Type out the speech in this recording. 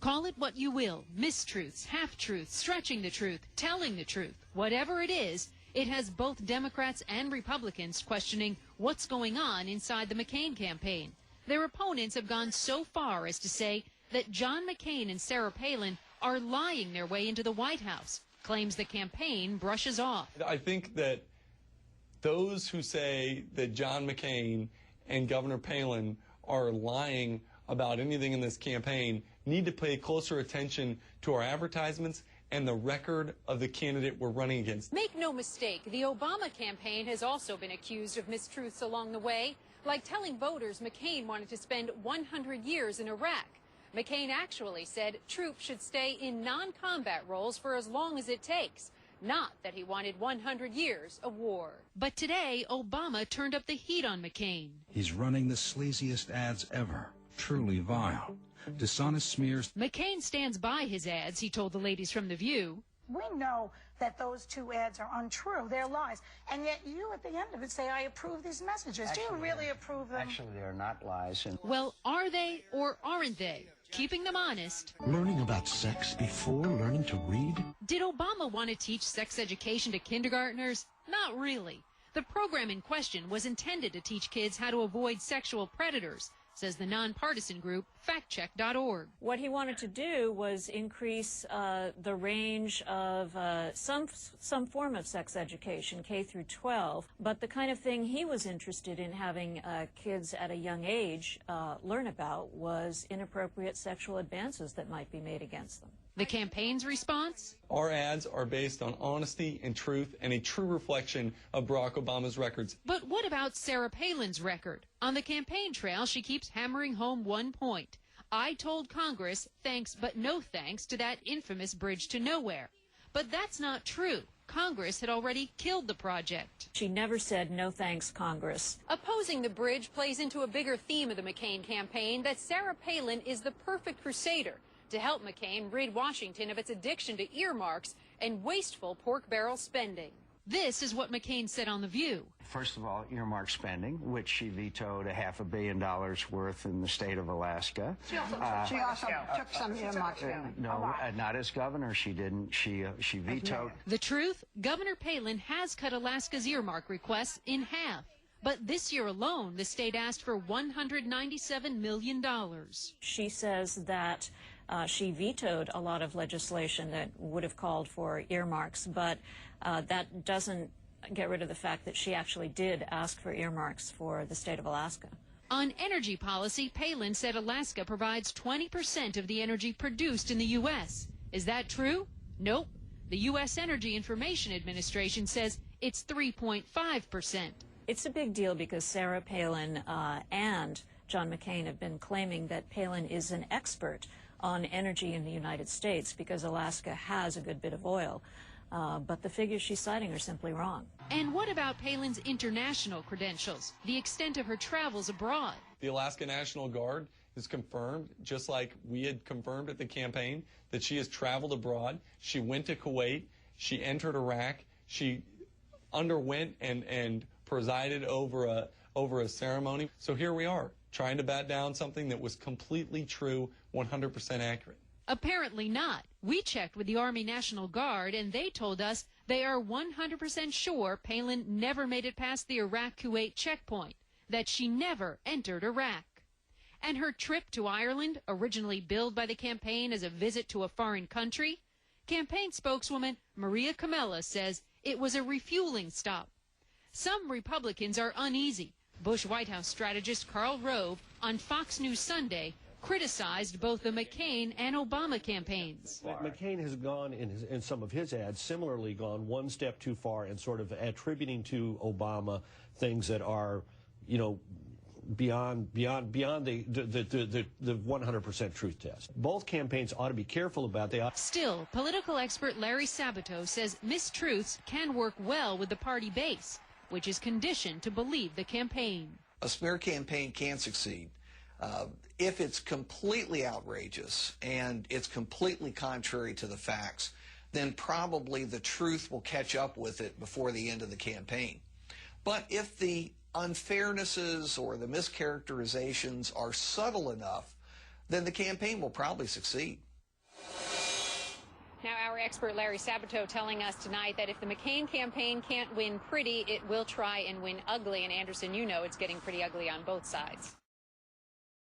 Call it what you will, mistruths, half-truths, stretching the truth, telling the truth. Whatever it is, it has both Democrats and Republicans questioning what's going on inside the McCain campaign. Their opponents have gone so far as to say that John McCain and Sarah Palin are lying their way into the White House, claims the campaign brushes off. I think that those who say that John McCain and Governor Palin are lying about anything in this campaign need to pay closer attention to our advertisements and the record of the candidate we're running against. Make no mistake, the Obama campaign has also been accused of mistruths along the way, like telling voters McCain wanted to spend 100 years in Iraq. McCain actually said troops should stay in non-combat roles for as long as it takes, not that he wanted 100 years of war. But today, Obama turned up the heat on McCain. He's running the sleaziest ads ever. Truly vile. Dishonest smears. McCain stands by his ads, he told the ladies from The View. We know that those two ads are untrue. They're lies. And yet you, at the end of it, say, I approve these messages. Do you really approve them? Actually, they are not lies. Well, are they or aren't they? Keeping them honest. Learning about sex before learning to read? Did Obama want to teach sex education to kindergartners? Not really. The program in question was intended to teach kids how to avoid sexual predators, says the nonpartisan group factcheck.org. What he wanted to do was increase the range of some form of sex education, K through 12, but the kind of thing he was interested in having kids at a young age learn about was inappropriate sexual advances that might be made against them. The campaign's response? Our ads are based on honesty and truth and a true reflection of Barack Obama's records. But what about Sarah Palin's record? On the campaign trail, she keeps hammering home one point. I told Congress thanks but no thanks to that infamous bridge to nowhere. But that's not true. Congress had already killed the project. She never said no thanks, Congress. Opposing the bridge plays into a bigger theme of the McCain campaign, that Sarah Palin is the perfect crusader to help McCain rid Washington of its addiction to earmarks and wasteful pork barrel spending. This is what McCain said on The View. First of all, earmark spending, which she vetoed $500 million worth in the state of Alaska. She also took some earmarks. No, not as governor. She didn't. She vetoed. The truth? Governor Palin has cut Alaska's earmark requests in half. But this year alone, the state asked for $197 million. She says that she vetoed a lot of legislation that would have called for earmarks, but that doesn't get rid of the fact that she actually did ask for earmarks for the state of Alaska. On energy policy, Palin said Alaska provides 20% of the energy produced in the U.S. Is that true? Nope. The U.S. Energy Information Administration says it's 3.5%. It's a big deal because Sarah Palin and John McCain have been claiming that Palin is an expert on energy in the United States because Alaska has a good bit of oil. But the figures she's citing are simply wrong. And what about Palin's international credentials, the extent of her travels abroad? The Alaska National Guard has confirmed, just like we had confirmed at the campaign, that she has traveled abroad. She went to Kuwait. She entered Iraq. She underwent and presided over a ceremony. So here we are, trying to bat down something that was completely true, 100% accurate. Apparently not. We checked with the Army National Guard, and they told us they are 100% sure Palin never made it past the Iraq-Kuwait checkpoint, that she never entered Iraq. And her trip to Ireland, originally billed by the campaign as a visit to a foreign country, campaign spokeswoman Maria Kamela says it was a refueling stop. Some Republicans are uneasy. Bush White House strategist Karl Rove on Fox News Sunday criticized both the McCain and Obama campaigns. McCain has gone in some of his ads, similarly gone one step too far and sort of attributing to Obama things that are, you know, beyond the 100% truth test. Both campaigns ought to be careful about that. Still, political expert Larry Sabato says mistruths can work well with the party base, which is conditioned to believe the campaign. A smear campaign can succeed if it's completely outrageous and it's completely contrary to the facts. Then probably the truth will catch up with it before the end of the campaign. But if the unfairnesses or the mischaracterizations are subtle enough, then the campaign will probably succeed. Now, our expert Larry Sabato telling us tonight that if the McCain campaign can't win pretty, it will try and win ugly. And Anderson, you know it's getting pretty ugly on both sides.